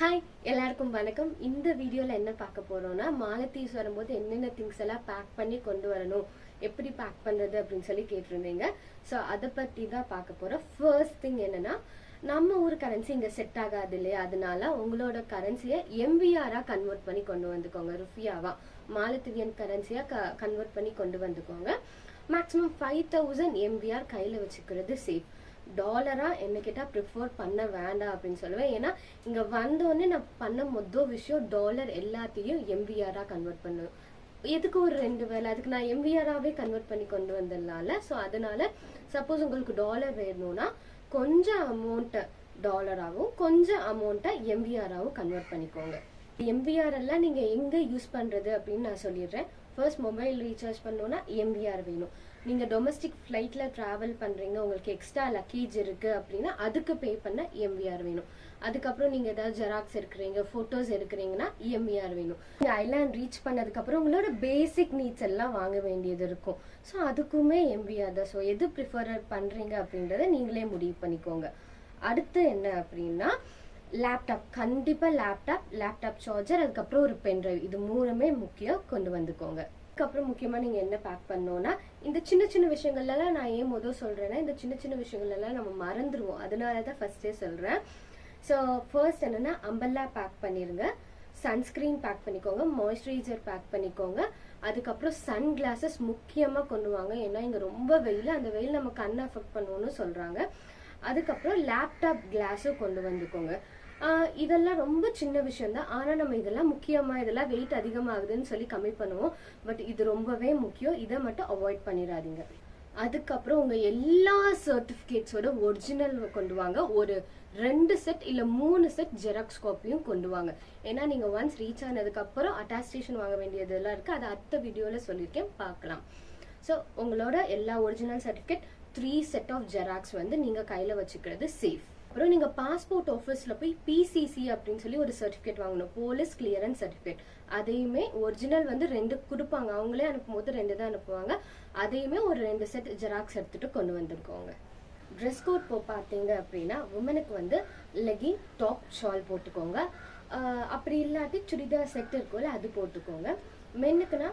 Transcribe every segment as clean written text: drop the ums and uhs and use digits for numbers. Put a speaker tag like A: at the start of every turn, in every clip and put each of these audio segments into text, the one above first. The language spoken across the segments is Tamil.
A: ஹாய் எல்லாருக்கும் வணக்கம். இந்த வீடியோவில் என்ன பார்க்க போறோம்னா, மாலத்தீவ்ஸ் வரும்போது என்னென்ன திங்ஸ் எல்லாம் பேக் பண்ணி கொண்டு வரணும், எப்படி பேக் பண்ணுறது அப்படின்னு சொல்லி கேட்டிருந்தீங்க. ஸோ அதை பற்றி தான் பார்க்க போகிறோம். ஃபர்ஸ்ட் திங் என்னன்னா, நம்ம ஊர் கரன்சி இங்கே செட் ஆகாது இல்லையா, அதனால உங்களோட கரன்சியை எம்பிஆராக கன்வெர்ட் பண்ணி கொண்டு வந்துக்கோங்க. ருஃபியாவா மாலத்தீவியன் கரன்சியாக கன்வெர்ட் பண்ணி கொண்டு வந்துக்கோங்க. மேக்ஸிமம் 5000 எம்பிஆர் கையில் வச்சுக்கிறது சேஃப். டாலரா என்ன கேட்டால் ப்ரிஃபர் பண்ண வேண்டாம் அப்படின்னு சொல்லுவேன். ஏன்னா இங்கே வந்தோடனே நான் பண்ண மொதல் விஷயம் டாலர் எல்லாத்தையும் எம்பிஆராக கன்வெர்ட் பண்ணுவேன். எதுக்கு ஒரு 2 வேலை, அதுக்கு நான் எம்பிஆராகவே கன்வெர்ட் பண்ணி கொண்டு வந்ததுனால. ஸோ அதனால சப்போஸ் உங்களுக்கு டாலர் வேணும்னா கொஞ்சம் அமௌண்ட்டை டாலராகவும் கொஞ்சம் அமௌண்ட்டை எம்பிஆராகவும் கன்வெர்ட் பண்ணிக்கோங்க. எம்பிஆர் எல்லாம் நீங்கள் எங்கே யூஸ் பண்ணுறது அப்படின்னு நான் சொல்லிடுறேன். ஃபர்ஸ்ட் மொபைல் ரீசார்ஜ் பண்ணோன்னா எம்பிஆர் வேணும். நீங்கள் டொமஸ்டிக் ஃப்ளைட்டில் ட்ராவல் பண்ணுறீங்க, உங்களுக்கு எக்ஸ்ட்ரா லக்கேஜ் இருக்குது அப்படின்னா அதுக்கு பே பண்ண எம்பிஆர் வேணும். அதுக்கப்புறம் நீங்கள் ஏதாவது ஜெராக்ஸ் எடுக்கிறீங்க, ஃபோட்டோஸ் எடுக்கிறீங்கன்னா எம்பிஆர் வேணும். நீங்கள் ஐலாண்ட் ரீச் பண்ணதுக்கப்புறம் உங்களோட பேசிக் நீட்ஸ் எல்லாம் வாங்க வேண்டியது இருக்கும். ஸோ அதுக்குமே எம்பிஆர் தான். ஸோ எது ப்ரிஃபர் பண்ணுறீங்க அப்படின்றத நீங்களே முடிவு பண்ணிக்கோங்க. அடுத்து என்ன அப்படின்னா, லேப்டாப். கண்டிப்பாக லேப்டாப் சார்ஜர், அதுக்கப்புறம் ஒரு பென்ட்ரைவ், இது 3மே முக்கியம், கொண்டு வந்துக்கோங்க. அதுக்கப்புறம் முக்கியமாக நீங்கள் என்ன பேக் பண்ணோன்னா, இந்த சின்ன சின்ன விஷயங்கள்லாம் நான் ஏன் முதல் சொல்கிறேன்னா, இந்த சின்ன சின்ன விஷயங்கள்லாம் நம்ம மறந்துடுவோம். அதனால தான் ஃபர்ஸ்டே சொல்கிறேன். ஸோ ஃபர்ஸ்ட் என்னென்னா, அம்பர்லா பேக் பண்ணிடுங்க, சன்ஸ்க்ரீன் பேக் பண்ணிக்கோங்க, மாய்ஸ்சரைசர் பேக் பண்ணிக்கோங்க. அதுக்கப்புறம் சன் கிளாஸஸ் முக்கியமாக கொண்டு வாங்க. ஏன்னா இங்கே ரொம்ப வெயில், அந்த வெயில் நம்ம கண்ணை அஃபெக்ட் பண்ணுவோன்னு சொல்கிறாங்க. அதுக்கப்புறம் லேப்டாப் கிளாஸும் கொண்டு வந்துக்கோங்க. இதெல்லாம் ரொம்ப சின்ன விஷயம் தான், ஆனால் நம்ம இதெல்லாம் முக்கியமாக, இதெல்லாம் வெயிட் அதிகமாகுதுன்னு சொல்லி கம்மி பண்ணுவோம். பட் இது ரொம்பவே முக்கியம், இதை மட்டும் அவாய்ட் பண்ணிடாதீங்க. அதுக்கப்புறம் உங்கள் எல்லா சர்டிஃபிகேட்ஸோட ஒரிஜினல் கொண்டு வாங்க. ஒரு 2 செட் இல்லை 3 செட் ஜெராக்ஸ் காப்பியும் கொண்டு வாங்க. ஏன்னா நீங்கள் ஒன்ஸ் ரீச் ஆனதுக்கப்புறம் அட்டாஸ்டேஷன் வாங்க வேண்டியதெல்லாம் இருக்குது. அதை அடுத்த வீடியோவில் சொல்லியிருக்கேன், பார்க்கலாம். ஸோ உங்களோட எல்லா original certificate, 3 set of xerox வந்து நீங்கள் கையில் வச்சுக்கிறது சேஃப். அப்புறம் நீங்கள் பாஸ்போர்ட் ஆஃபீஸில் போய் பிசிசி அப்படின்னு சொல்லி ஒரு சர்டிஃபிகேட் வாங்கணும், போலீஸ் கிளியரன்ஸ் சர்டிஃபிகேட். அதையுமே ஒரிஜினல் வந்து 2 கொடுப்பாங்க, அவங்களே அனுப்பும்போது 2 தான் அனுப்புவாங்க. அதையுமே ஒரு 2 செட் ஜெராக்ஸ் எடுத்துட்டு கொண்டு வந்துருக்கோங்க. ட்ரெஸ் கோட் பார்த்தீங்க அப்படின்னா, உமனுக்கு வந்து லெகின், டாப், ஷால் போட்டுக்கோங்க. அப்படி இல்லாட்டி சுடிதார் செட் இருக்கும்ல, அது போட்டுக்கோங்க. மென்னுக்குன்னா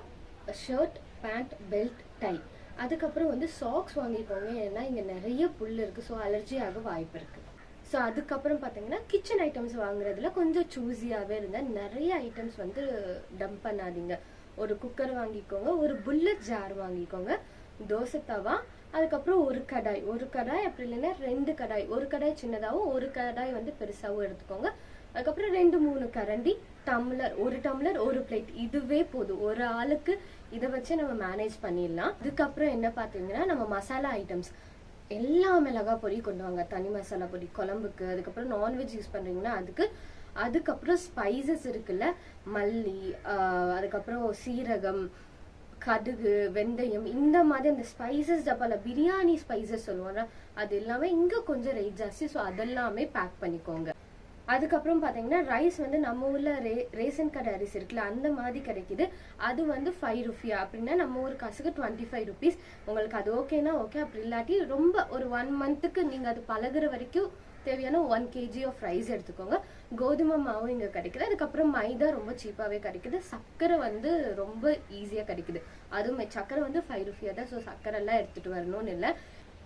A: ஷர்ட், பேண்ட், பெல்ட், டை. அதுக்கப்புறம் வந்து சாக்ஸ் வாங்கிக்கோங்க, ஏன்னா இங்கே நிறைய புல் இருக்குது, ஸோ அலர்ஜி ஆக வாய்ப்பு இருக்குது. ஸோ அதுக்கப்புறம் பார்த்தீங்கன்னா, கிச்சன் ஐட்டம்ஸ் வாங்குறதுல கொஞ்சம் சூஸியாகவே இருந்தால் நிறைய ஐட்டம்ஸ் வந்து டம்ப் பண்ணாதீங்க. ஒரு குக்கர் வாங்கிக்கோங்க, ஒரு புல்லட் ஜார் வாங்கிக்கோங்க, தோசை தவா, அதுக்கப்புறம் ஒரு கடாய் அப்படி இல்லைன்னா 2 கடாய், ஒரு கடாய் சின்னதாகவும் ஒரு கடாய் வந்து பெருசாகவும் எடுத்துக்கோங்க. அதுக்கப்புறம் 2-3 கரண்டி, டம்ளர், ஒரு டம்ளர், ஒரு பிளேட், இதுவே போதும். ஒரு ஆளுக்கு இதை வச்சு நம்ம மேனேஜ் பண்ணிடலாம். அதுக்கப்புறம் என்ன பார்த்தீங்கன்னா, நம்ம மசாலா ஐட்டம்ஸ் எல்லா மிளகா பொடி கொண்டு வாங்க, தனி மசாலா பொடி குழம்புக்கு. அதுக்கப்புறம் நான்வெஜ் யூஸ் பண்ணுறீங்கன்னா அதுக்கு. அதுக்கப்புறம் ஸ்பைசஸ் இருக்குல்ல, மல்லி, அதுக்கப்புறம் சீரகம், கடுகு, வெந்தயம், இந்த மாதிரி அந்த ஸ்பைசஸ் டப்பால பிரியாணி ஸ்பைசஸ் சொல்லுவாங்க, அது எல்லாமே இங்கே கொஞ்சம் ரேட் ஜாஸ்தி. ஸோ அதெல்லாமே பேக் பண்ணிக்கோங்க. அதுக்கப்புறம் பார்த்தீங்கன்னா, ரைஸ் வந்து நம்ம ஊரில் ரேஷன் கடை அரிசி இருக்குல்ல, அந்த மாதிரி கிடைக்குது. அது வந்து 5 ருபியா அப்படின்னா நம்ம ஒரு காசுக்கு 25 ருபீஸ். உங்களுக்கு அது ஓகேனா ஓகே, அப்படி இல்லாட்டி ரொம்ப ஒரு 1 மந்த்துக்கு நீங்கள் அது பழகுற வரைக்கும் தேவையான 1 kg ஆஃப் ரைஸ் எடுத்துக்கோங்க. கோதுமை மாவும் இங்கே கிடைக்குது. அதுக்கப்புறம் மைதா ரொம்ப சீப்பாகவே கிடைக்குது. சர்க்கரை வந்து ரொம்ப ஈஸியாக கிடைக்குது. அதுவும் சர்க்கரை வந்து 5 ருபியா தான். ஸோ சர்க்கரைலாம் எடுத்துகிட்டு வரணும்னு இல்லை.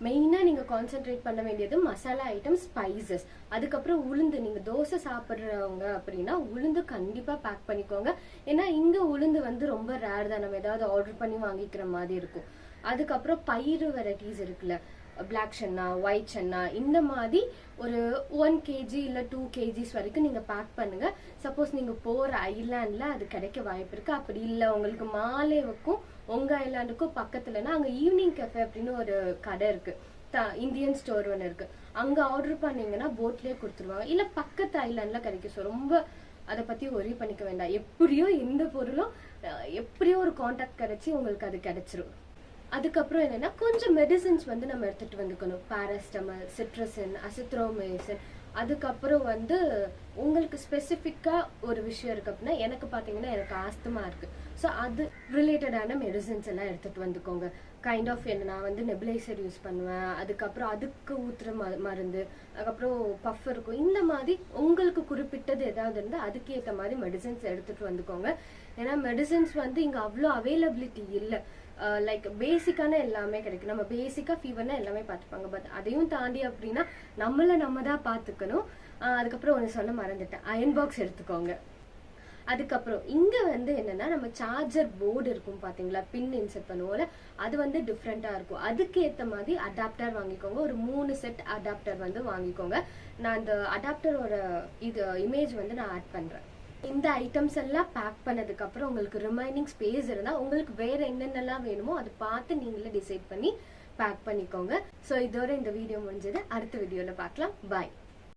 A: மெயினாக நீங்கள் கான்சென்ட்ரேட் பண்ண வேண்டியது மசாலா ஐட்டம், ஸ்பைசஸ். அதுக்கப்புறம் உளுந்து, நீங்கள் தோசை சாப்பிட்றவங்க அப்படின்னா உளுந்து கண்டிப்பாக பேக் பண்ணிக்கோங்க. ஏன்னா இங்கே உளுந்து வந்து ரொம்ப ரேர் தான், நம்ம ஏதாவது ஆர்டர் பண்ணி வாங்கிக்கிற மாதிரி இருக்கும். அதுக்கப்புறம் பயிறு வெரைட்டிஸ் இருக்குல்ல, பிளாக் சன்னா, ஒயிட் சன்னா, இந்த மாதிரி ஒரு 1 kg இல்லை 2 kgs வரைக்கும் நீங்கள் பேக் பண்ணுங்கள். சப்போஸ் நீங்கள் போகிற ஐலாண்டில் அது கிடைக்க வாய்ப்பு இருக்குது. அப்படி இல்லை உங்களுக்கு மாலேவுக்கும் உங்கள் ஐலாண்டுக்கும் பக்கத்துலனா, அங்கே ஈவினிங் கஃபே அப்படின்னு ஒரு கடை இருக்குது, இந்தியன் ஸ்டோர் ஒன்று இருக்குது. அங்கே ஆர்டர் பண்ணிங்கன்னா போட்லேயே கொடுத்துருவாங்க. இல்லை பக்கத்து ஐலாண்டில் கிடைக்கும். ஸோ ரொம்ப அதை பற்றி ஒரி பண்ணிக்க வேண்டாம். எப்படியோ எந்த பொருளும் எப்படியோ ஒரு கான்டாக்ட் கிடைச்சி உங்களுக்கு அது கிடைச்சிரும். அதுக்கப்புறம் என்னன்னா, கொஞ்சம் மெடிசின்ஸ் வந்து நம்ம எடுத்துகிட்டு வந்துக்கணும். பாராஸ்டமல், சிட்ரசின், அசித்ரோமைசின், அதுக்கப்புறம் வந்து உங்களுக்கு ஸ்பெசிஃபிக்கா ஒரு விஷயம் இருக்கு அப்படின்னா, எனக்கு பாத்தீங்கன்னா எனக்கு ஆஸ்துமா இருக்கு. ஸோ அது ரிலேட்டடான மெடிசன்ஸ் எல்லாம் எடுத்துட்டு வந்துக்கோங்க. கைண்ட் ஆஃப் என்ன, நான் வந்து நெபுலைசர் யூஸ் பண்ணுவேன், அதுக்கப்புறம் அதுக்கு ஊத்துற மருந்து, அதுக்கப்புறம் பஃப் இருக்கும். இந்த மாதிரி உங்களுக்கு குறிப்பிட்டது ஏதாவது இருந்தால் அதுக்கேற்ற மாதிரி மெடிசன்ஸ் எடுத்துட்டு வந்துக்கோங்க. ஏன்னா மெடிசன்ஸ் வந்து இங்க அவ்வளோ அவைலபிலிட்டி இல்லை. லைக் பேசிக்கான எல்லாமே கிடைக்கும். நம்ம பேசிக்கா ஃபீவர்னா எல்லாமே பார்த்துப்பாங்க. பட் அதையும் தாண்டி அப்படின்னா நம்ம தான் பார்த்துக்கணும். அதுக்கப்புறம் ஒன்று சொல்ல மறந்துட்டேன், அயன் பாக்ஸ் எடுத்துக்கோங்க. அதுக்கப்புறம் இங்க வந்து என்னன்னா, நம்ம சார்ஜர் போர்டு இருக்கும் பாத்தீங்களா, பின் இன்செர்ட் பண்ணுவோம்ல, அது வந்து டிஃப்ரெண்டா இருக்கும். அதுக்கு ஏத்த மாதிரி அடாப்டர் வாங்கிக்கோங்க. ஒரு 3 செட் அடாப்டர் வந்து வாங்கிக்கோங்க. நான் அந்த அடாப்டரோட இமேஜ் வந்து நான் ஆட் பண்றேன். இந்த ஐட்டம்ஸ் எல்லாம் பேக் பண்ணதுக்கு அப்புறம் உங்களுக்கு ரிமைனிங் ஸ்பேஸ் இருந்தா உங்களுக்கு வேற என்னென்னலாம் வேணுமோ அதை பார்த்து நீங்களே டிசைட் பண்ணி பேக் பண்ணிக்கோங்க. ஸோ இதோட இந்த வீடியோ முடிஞ்சது. அடுத்த வீடியோல பார்க்கலாம். பாய்.